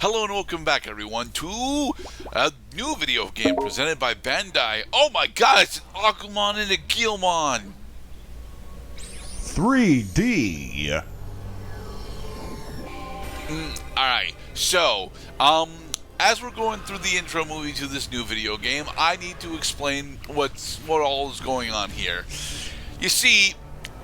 Hello and welcome back, everyone, to a new video game presented by Bandai. Oh my god, it's an Aquamon and a Guilmon! 3D. Alright, so, as we're going through the intro movie to this new video game, I need to explain what all is going on here. You see,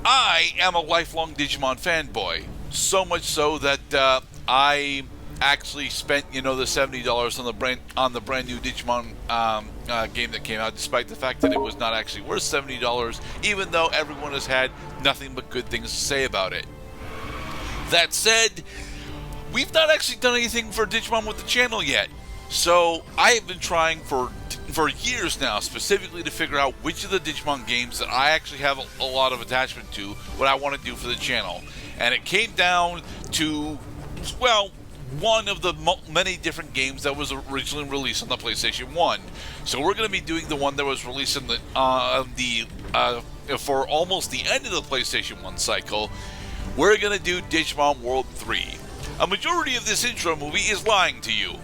I am a lifelong Digimon fanboy. So much so that I actually spent, the $70 on the brand new Digimon game that came out, despite the fact that it was not actually worth $70, even though everyone has had nothing but good things to say about it. That said, we've not actually done anything for Digimon with the channel yet. So I have been trying for years now, specifically to figure out which of the Digimon games that I actually have a lot of attachment to, what I want to do for the channel. And it came down to, well, one of the many different games that was originally released on the PlayStation 1. So we're going to be doing the one that was released in for almost the end of the PlayStation 1 cycle. We're going to do Digimon World 3. A majority of this intro movie is lying to you.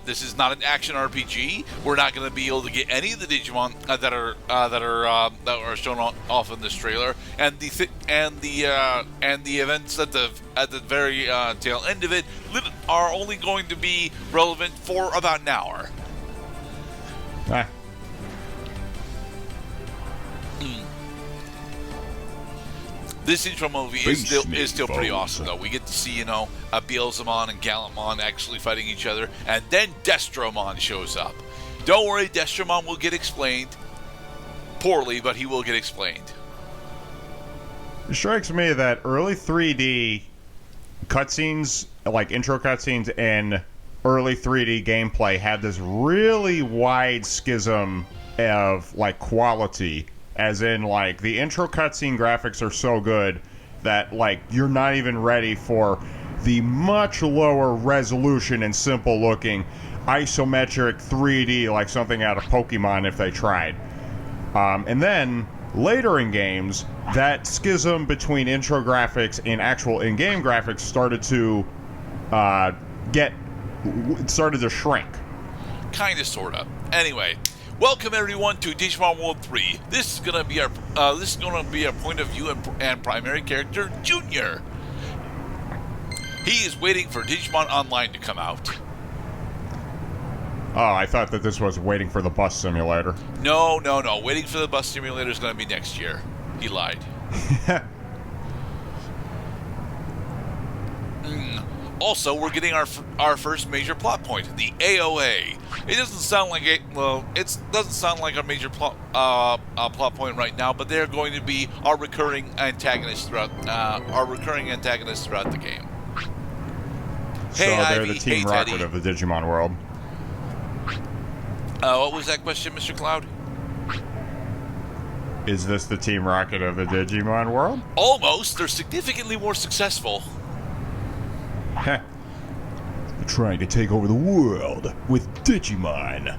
This is not an action RPG. We're not going to be able to get any of the Digimon that are shown off in this trailer, and the events at the very tail end of it are only going to be relevant for about an hour. This intro movie is still pretty awesome, though. We get to see, Beelzemon and Gallantmon actually fighting each other, and then Destromon shows up. Don't worry, Destromon will get explained. Poorly, but he will get explained. It strikes me that early 3D cutscenes, like intro cutscenes and early 3D gameplay, had this really wide schism of, quality. As in, the intro cutscene graphics are so good that, you're not even ready for the much lower resolution and simple-looking isometric 3D, like something out of Pokemon if they tried. And then, later in games, that schism between intro graphics and actual in-game graphics started to shrink. Kinda, sorta. Anyway, welcome everyone to Digimon World 3. This is gonna be our point of view and primary character, Junior. He is waiting for Digimon Online to come out. Oh, I thought that this was waiting for the bus simulator. No. Waiting for the bus simulator is gonna be next year. He lied. Also, we're getting our first major plot point, the AOA. It doesn't sound like it doesn't sound like a major plot point right now, but they're going to be our recurring antagonists throughout the game. So hey, they're Ivy. the Team Hey, Rocket Teddy. of the Digimon world. What was that question, Mr. Cloud? Is this the Team Rocket of the Digimon world? Almost. They're significantly more successful. They're trying to take over the world with Digimon.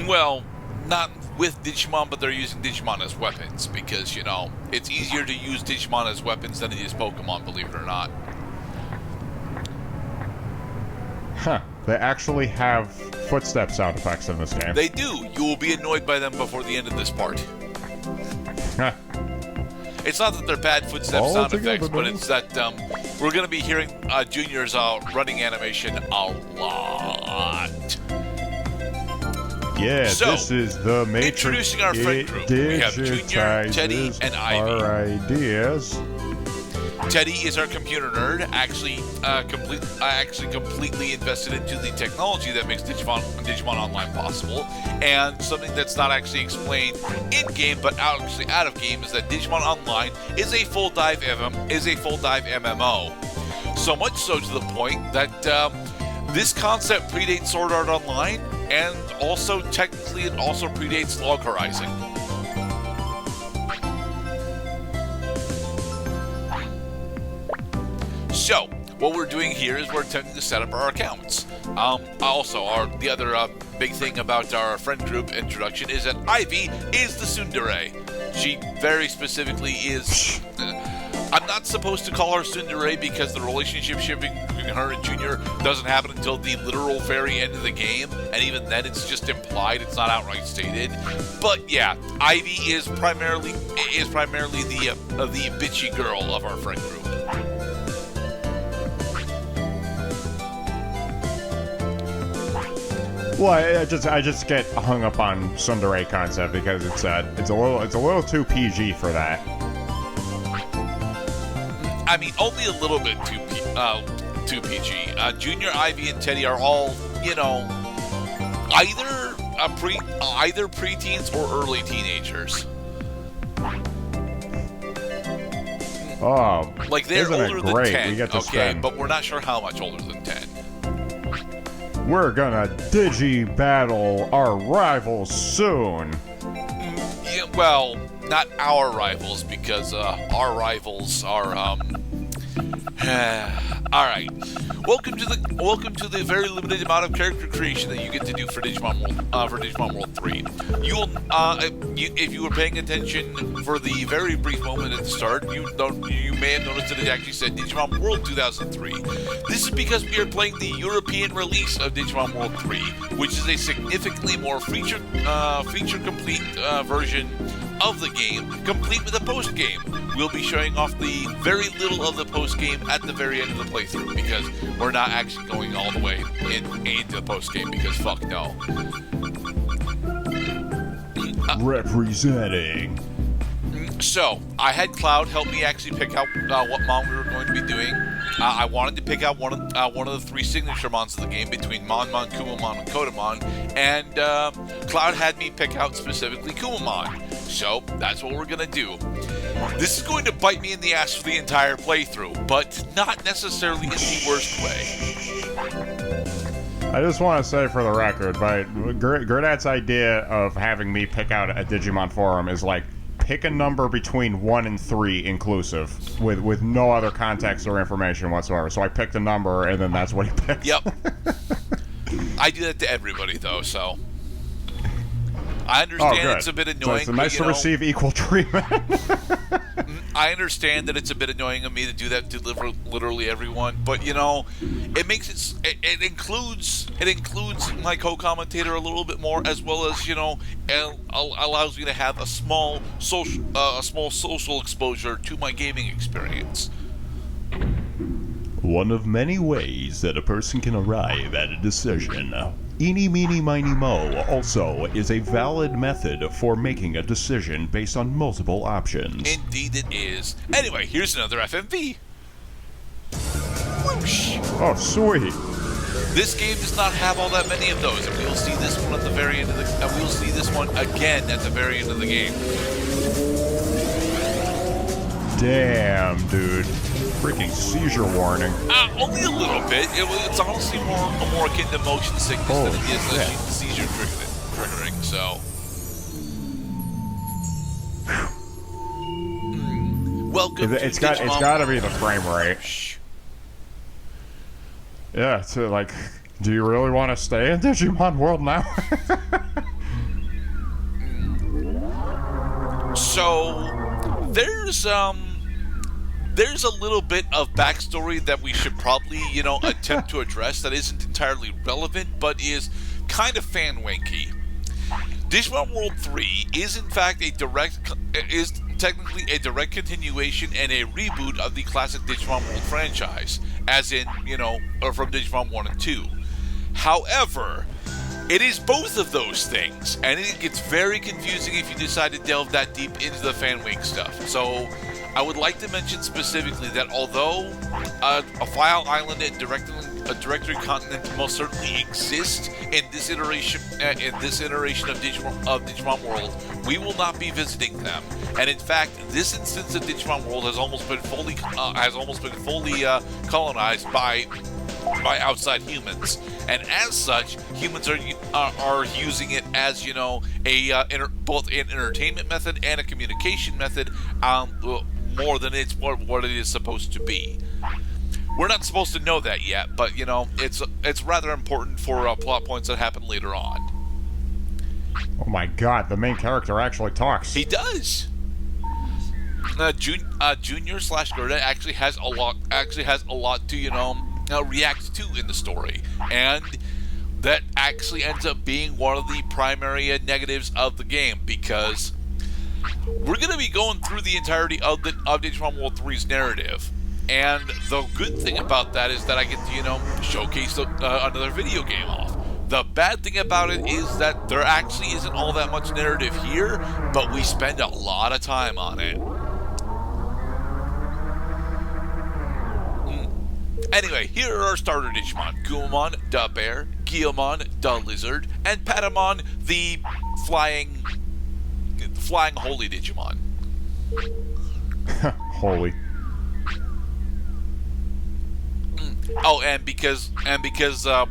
Well, not with Digimon, but they're using Digimon as weapons because, it's easier to use Digimon as weapons than it is Pokemon, believe it or not. Huh. They actually have footstep sound effects in this game. They do. You will be annoyed by them before the end of this part. Huh. It's not that they're bad footstep sound effects, but it's that we're going to be hearing Junior's running animation a lot. Yeah, so, this is the Matrix. Introducing our friend group. We have Junior, Teddy, and Ivy. Our ideas. Teddy is our computer nerd, actually completely invested into the technology that makes Digimon Online possible, and something that's not actually explained in-game but actually out of game is that Digimon Online is a full dive MMO. So much so to the point that this concept predates Sword Art Online, and also technically it also predates Log Horizon. So, what we're doing here is we're attempting to set up our accounts. The other big thing about our friend group introduction is that Ivy is the tsundere. She very specifically is I'm not supposed to call her Tsundere because the relationship shipping between her and Junior doesn't happen until the literal very end of the game, and even then it's just implied, it's not outright stated. But yeah, Ivy is primarily the bitchy girl of our friend group. Well, I just get hung up on tsundere concept because it's a little too PG for that. I mean, only a little bit too PG. Junior, Ivy, and Teddy are all, you know, either preteens or early teenagers. Oh, like they're older than 10. We get to spend. But we're not sure how much older than 10. We're gonna digi-battle our rivals soon. Yeah, well, not our rivals, because our rivals are all right. Welcome to the very limited amount of character creation that you get to do for Digimon World 3. If you were paying attention for the very brief moment at the start, you may have noticed that it actually said Digimon World 2003. This is because we are playing the European release of Digimon World 3, which is a significantly more feature complete version of the game, complete with a post game. We'll be showing off the very little of the post game at the very end of the playthrough, because we're not actually going all the way into the post game, because fuck no. Representing. So, I had Cloud help me actually pick out what mon we were going to be doing. I wanted to pick out one of the three signature mons of the game between Monmon, Kumamon, and Kotamon, and Cloud had me pick out specifically Kumamon. So, that's what we're going to do. This is going to bite me in the ass for the entire playthrough, but not necessarily in the worst way. I just want to say for the record, but Gerdat's idea of having me pick out a Digimon for him is like, pick a number between 1 and 3 inclusive, with no other context or information whatsoever. So I picked a number, and then that's what he picked. Yep. I do that to everybody, though, so... I understand it's a bit annoying. So it's nice to receive equal treatment. I understand that it's a bit annoying of me to do that to literally everyone, but you know, it includes my co-commentator a little bit more, as well as, you know, allows me to have a small social exposure to my gaming experience. One of many ways that a person can arrive at a decision. Eeny, meeny, miny, mo also is a valid method for making a decision based on multiple options. Indeed it is. Anyway, here's another FMV. Whoosh! Oh, sweet. This game does not have all that many of those, and we'll see this one at the very end of the... And we'll see this one again at the very end of the game. Damn, dude. Freaking seizure warning. Only a little bit. It's honestly more akin to motion sickness than it is seizure triggering. So, welcome. It's got to be the frame rate. Yeah. So, like, do you really want to stay in Digimon World now? So, there's a little bit of backstory that we should probably, you know, attempt to address that isn't entirely relevant, but is kind of fan-wanky. Digimon World 3 is in fact technically a direct continuation and a reboot of the classic Digimon World franchise, as in, you know, from Digimon 1 and 2. However, it is both of those things, and it gets very confusing if you decide to delve that deep into the fan-wink stuff. So, I would like to mention specifically that although a file island and directory continent most certainly exist in this iteration of Digimon World, we will not be visiting them. And in fact, this instance of Digimon World has almost been fully colonized by outside humans, and as such, humans are using it as, you know, both an entertainment method and a communication method, more than it's what it is supposed to be. We're not supposed to know that yet, but you know, it's rather important for plot points that happen later on. Oh my god, the main character actually talks. He does. Junior slash Gerdat actually has a lot to react to in the story, and that actually ends up being one of the primary negatives of the game, because we're going to be going through the entirety of Digimon World 3's narrative. And the good thing about that is that I get to, showcase another video game off. The bad thing about it is that there actually isn't all that much narrative here, but we spend a lot of time on it. Anyway, here are our starter Digimon: Gumamon, the bear; Guilmon, the lizard; and Patamon, the flying holy Digimon. Holy. Oh, and because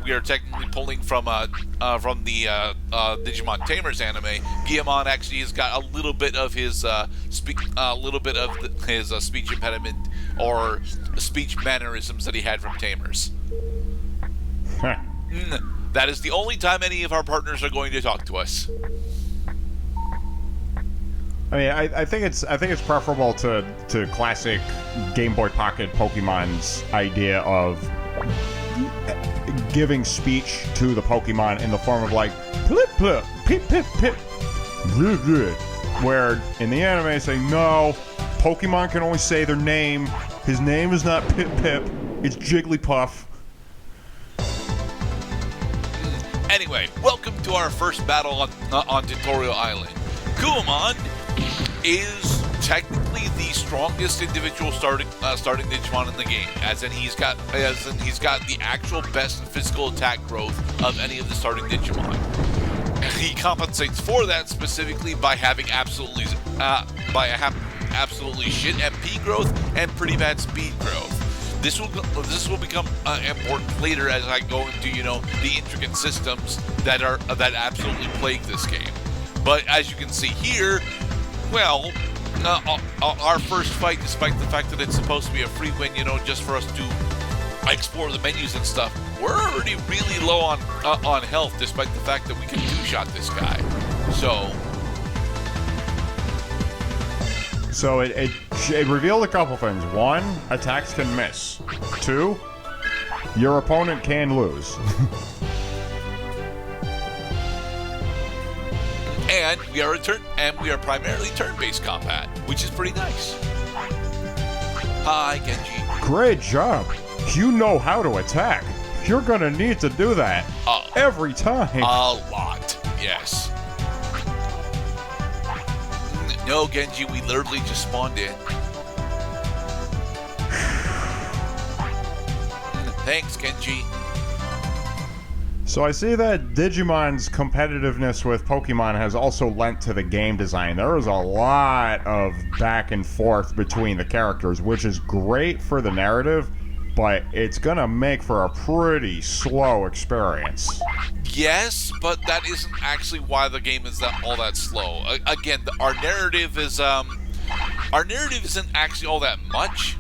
we are technically pulling from the Digimon Tamers anime, Guilmon actually has got a little bit of his speech impediment or speech mannerisms that he had from Tamers. That is the only time any of our partners are going to talk to us. I mean, I think it's preferable to classic Game Boy Pocket Pokemon's idea of giving speech to the Pokemon in the form of like plip plip, pip pip pip, good good. Where in the anime they say no, Pokemon can only say their name. His name is not Pip Pip, it's Jigglypuff. Anyway, welcome to our first battle on Tutorial Island. Gumamon is technically the strongest individual starting Digimon in the game, as in he's got the actual best physical attack growth of any of the starting Digimon. He compensates for that specifically by having absolutely shit MP growth and pretty bad speed growth. This will become important later as I go into the intricate systems that absolutely plague this game. But as you can see here, well, our first fight, despite the fact that it's supposed to be a free win, just for us to explore the menus and stuff, we're already really low on health, despite the fact that we can two-shot this guy. So it revealed a couple things. One, attacks can miss. Two, your opponent can lose. And we are primarily turn-based combat, which is pretty nice. Hi, Genji. Great job. You know how to attack. You're gonna need to do that every time. A lot, yes. No, Genji, we literally just spawned in. Thanks, Genji. So I see that Digimon's competitiveness with Pokemon has also lent to the game design. There is a lot of back and forth between the characters, which is great for the narrative, but it's gonna make for a pretty slow experience. Yes, but that isn't actually why the game is all that slow. Again, our narrative isn't actually all that much.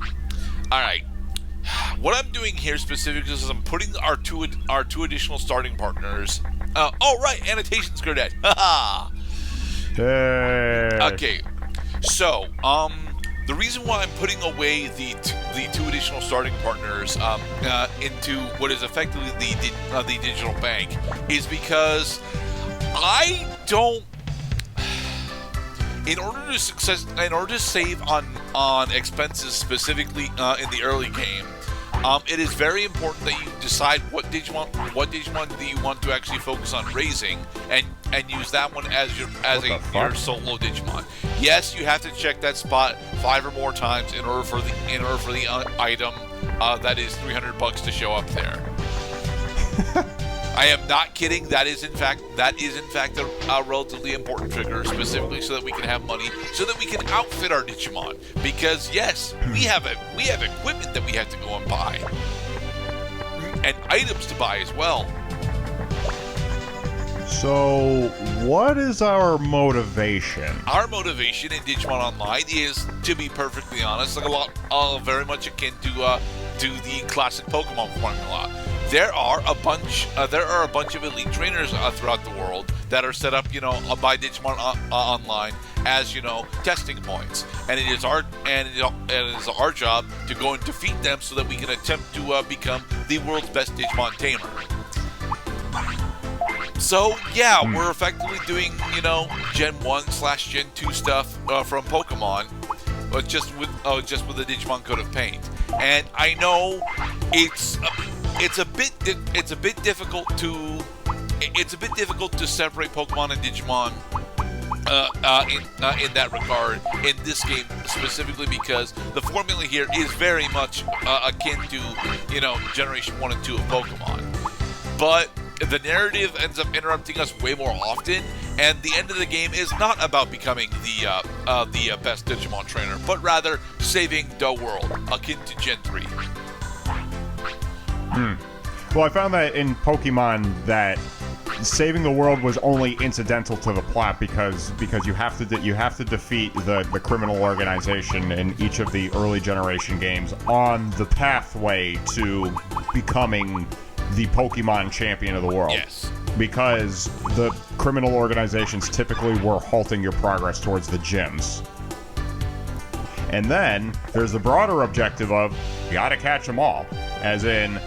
All right. What I'm doing here specifically is I'm putting our two additional starting partners. Oh right, annotations, Gerdat. Haha. Hey. Okay, so the reason why I'm putting away the two additional starting partners into what is effectively the digital bank is because I don't. In order to save on expenses specifically in the early game, it is very important that you decide what Digimon do you want to actually focus on raising, and use that one as your solo Digimon. Yes, you have to check that spot 5 or more times in order for the item that is $300 to show up there. I am not kidding. That is in fact a relatively important trigger, specifically so that we can have money, so that we can outfit our Digimon. Because yes, we have equipment that we have to go and buy, and items to buy as well. So, what is our motivation? Our motivation in Digimon Online is, to be perfectly honest, very much akin to the classic Pokemon formula. there are a bunch of elite trainers throughout the world that are set up, by Digimon Online as testing points, and it is our job to go and defeat them so that we can attempt to become the world's best Digimon tamer. So yeah, we're effectively doing Gen 1/Gen 2 stuff from Pokemon, but just with the Digimon Code of Paint. And I know it's a bit difficult to separate Pokemon and Digimon in that regard in this game specifically, because the formula here is very much akin to Generation 1 and 2 of Pokemon, but the narrative ends up interrupting us way more often, and the end of the game is not about becoming the best Digimon trainer, but rather saving the world, akin to Gen 3. Well, I found that in Pokemon that saving the world was only incidental to the plot because you have to defeat the criminal organization in each of the early generation games on the pathway to becoming the Pokemon champion of the world. Yes. Because the criminal organizations typically were halting your progress towards the gyms. And then there's the broader objective of you gotta catch them all. As in,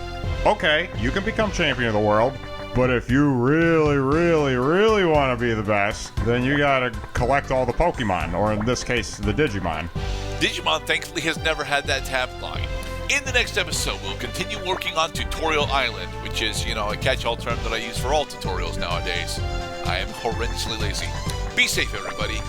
okay, you can become champion of the world, but if you really, really, really want to be the best, then you gotta collect all the Pokemon, or in this case, the Digimon. Digimon, thankfully, has never had that tagline. In the next episode, we'll continue working on Tutorial Island, which is, a catch-all term that I use for all tutorials nowadays. I am horrendously lazy. Be safe, everybody.